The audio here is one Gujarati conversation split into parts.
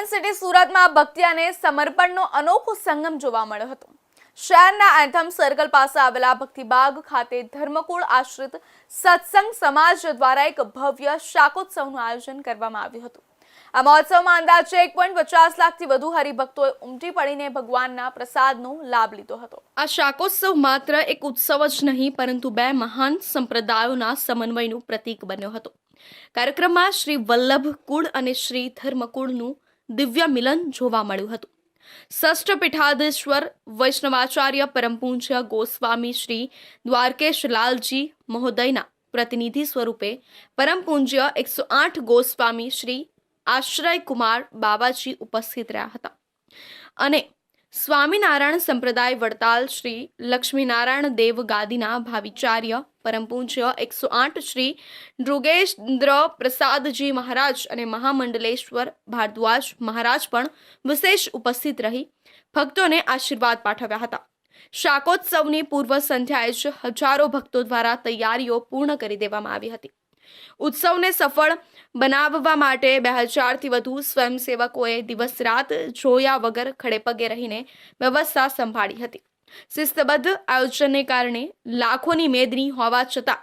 डायमंड सिटी સુરતમાં ભક્તિ અને સમર્પણનો અનોખો સંગમ જોવા મળ્યો હતો। શહેરના એન્થમ સર્કલ પાસે આવેલા ભક્તિબાગ ખાતે ધર્મકુળ આશ્રિત સત્સંગ સમાજ દ્વારા એક ભવ્ય શાકોત્સવનું આયોજન કરવામાં આવ્યું હતું। આ મહોત્સવમાં અંદાજે 1.50 લાખથી વધુ હરિભક્તોએ ઉમટી પડીને ભગવાનના પ્રસાદનો લાભ લીધો હતો। આ શાકોત્સવ માત્ર એક ઉત્સવ જ નહીં પરંતુ બે મહાન સંપ્રદાયોના સમન્વયનું પ્રતીક બન્યો હતો। કાર્યક્રમમાં શ્રી વલ્લભ કુળ અને શ્રી ધર્મકુળનું દિવ્ય મિલન જોવા મળ્યું હતું। ષષ્ઠ પીઠાધીશ્વર વૈષ્ણવાચાર્ય પરમ પૂજ્ય ગોસ્વામી શ્રી દ્વારકેશ લાલજી મહોદયના પ્રતિનિધિ સ્વરૂપે પરમ પૂજ્ય 108 ગોસ્વામી શ્રી આશ્રય કુમાર બાબાજી ઉપસ્થિત રહ્યા હતા અને સ્વામિનારાયણ સંપ્રદાય વડતાલ શ્રી લક્ષ્મીનારાયણ દેવ ગાદીના ભાવિચાર્ય પરમ પૂજ્ય 108 શ્રી નૃગેન્દ્ર પ્રસાદજી મહારાજ અને મહામંડલેશ્વર ભારદ્વાજ મહારાજ પણ વિશેષ ઉપસ્થિત રહી ભક્તોને આશીર્વાદ પાઠવ્યા હતા। શાકોત્સવની પૂર્વ સંધ્યાએ જ હજારો ભક્તો દ્વારા તૈયારીઓ પૂર્ણ કરી દેવામાં આવી હતી। ઉત્સવને સફળ બનાવવા માટે 2000થી વધુ સ્વયંસેવકોએ દિવસ રાત જોયા વગર ખડેપગે રહીને વ્યવસ્થા સંભાળી હતી। શિસ્તબદ્ધ આયોજનને કારણે લાખોની મેદની હોવા છતાં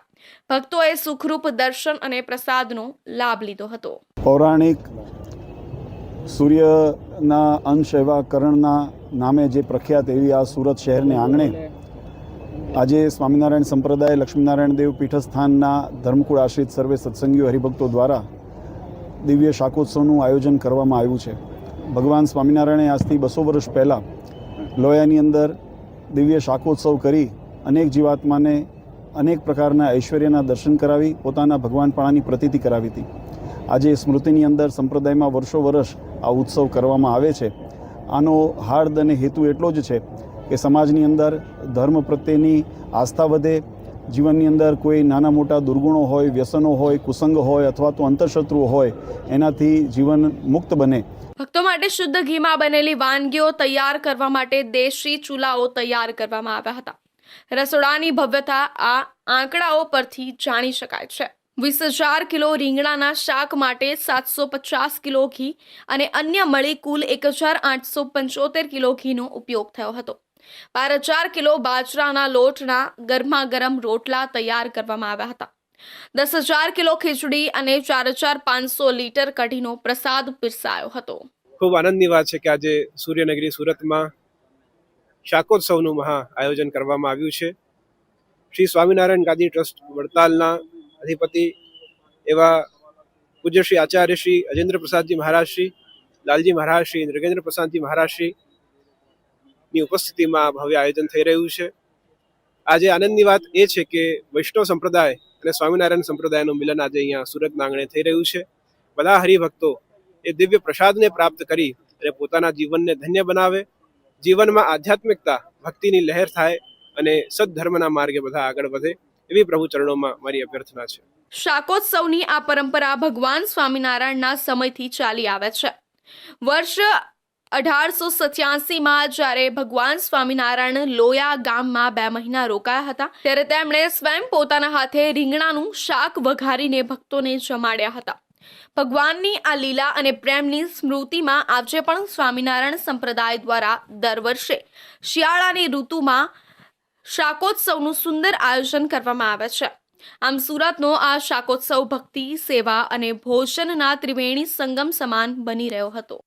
ભક્તોએ સુખરૂપ દર્શન અને પ્રસાદનો લાભ લીધો હતો। પૌરાણિક સૂર્યના અંશ એવા કરણના નામે જે પ્રખ્યાત એવી આ સુરત શહેરને આંગણે આજે સ્વામિનારાયણ સંપ્રદાય લક્ષ્મીનારાયણ દેવ પીઠસ્થાનના ધર્મકુળ આશ્રિત સર્વે સત્સંગીઓ હરિભક્તો દ્વારા દિવ્ય શાકોત્સવનું આયોજન કરવામાં આવ્યું છે। ભગવાન સ્વામિનારાયણે આજથી 200 વર્ષ પહેલાં લોયાની અંદર દિવ્ય શાકોત્સવ કરી અનેક જીવાત્માને અનેક પ્રકારના ઐશ્વર્યના દર્શન કરાવી પોતાના ભગવાનપણાની પ્રતીતિ કરાવી હતી। આજે સ્મૃતિની અંદર સંપ્રદાયમાં વર્ષો વર્ષ આ ઉત્સવ કરવામાં આવે છે। આનો હાર્દ અને હેતુ એટલો જ છે કે સમાજની અંદર ધર્મ પ્રત્યેની આસ્થા વધે, જીવનની અંદર કોઈ નાના મોટા દુર્ગુણો હોય, વ્યસનો હોય, કુસંગ હોય અથવા તો અંતરશત્રુઓ હોય એનાથી જીવન મુક્ત બને। ભક્તો માટે શુદ્ધ ઘીમાં બનેલી વાનગીઓ તૈયાર કરવા માટે દેશી ચૂલાઓ તૈયાર કરવામાં આવ્યા હતા। રસોડાની ભવ્યતા આ આંકડાઓ પરથી જાણી શકાય છે। 20,000 કિલો રીંગણાના શાક માટે 750 કિલો ઘી અને અન્ય મળી કુલ 1,875 કિલો ઘીનો ઉપયોગ થયો હતો। 12,000 કિલો બાજરાના લોટના ગરમા ગરમ રોટલા તૈયાર કરવામાં આવ્યા હતા। 10,000 કિલો ખીચડી અને 4,500 લીટર કઢીનો પ્રસાદ પીરસાયો હતો। ખૂબ આનંદની વાત છે કે આજે સૂર્યનગરી સુરતમાં શાકોત્સવનું મહા આયોજન કરવામાં આવ્યું છે। શ્રી સ્વામિનારાયણ ગાદી ટ્રસ્ટ વડતાલના અધિપતિ એવા પૂજ્ય શ્રી આચાર્ય શ્રી અજેન્દ્ર પ્રસાદજી મહારાજ શ્રી લાલજી મહારાજ શ્રી નૃગેન્દ્ર પ્રસાદજી મહારાજ શ્રી ની ઉપસ્થિતિમાં ભવ્ય આયોજન થઈ રહ્યું છે। આજે આનંદની વાત એ છે કે વૈષ્ણવ સંપ્રદાય અને સ્વામિનારાયણ સંપ્રદાયનું મિલન આજે અહીંયા સુરતના આંગણે થઈ રહ્યું છે। બધા હરિભક્તો એ દિવ્ય પ્રસાદને પ્રાપ્ત કરી અને પોતાના જીવનને ધન્ય બનાવે, જીવનમાં આધ્યાત્મિકતા ભક્તિની લહેર થાય અને સદ્ધર્મના માર્ગે બધા આગળ વધે એવી પ્રભુ ચરણોમાં મારી અભ્યર્થના છે। શાકોત્સવની આ પરંપરા ભગવાન સ્વામિનારાયણના સમયથી ચાલી આવે છે। વર્ષ 1887માં જ્યારે ભગવાન સ્વામિનારાયણ લોયા ગામમાં 2 મહિના રોકાયા હતા ત્યારે તેમણે સ્વયં પોતાના હાથે રીંગણાનું શાક વઘારીને ભક્તોને જમાડ્યા હતા। ભગવાનની આ લીલા અને પ્રેમની સ્મૃતિમાં આજે પણ સ્વામિનારાયણ સંપ્રદાય દ્વારા દર વર્ષે શિયાળાની ઋતુમાં શાકોત્સવનું સુંદર આયોજન કરવામાં આવે છે। આમ સુરતનો આ શાકોત્સવ ભક્તિ, સેવા અને ભોજનના ત્રિવેણી સંગમ સમાન બની રહ્યો હતો।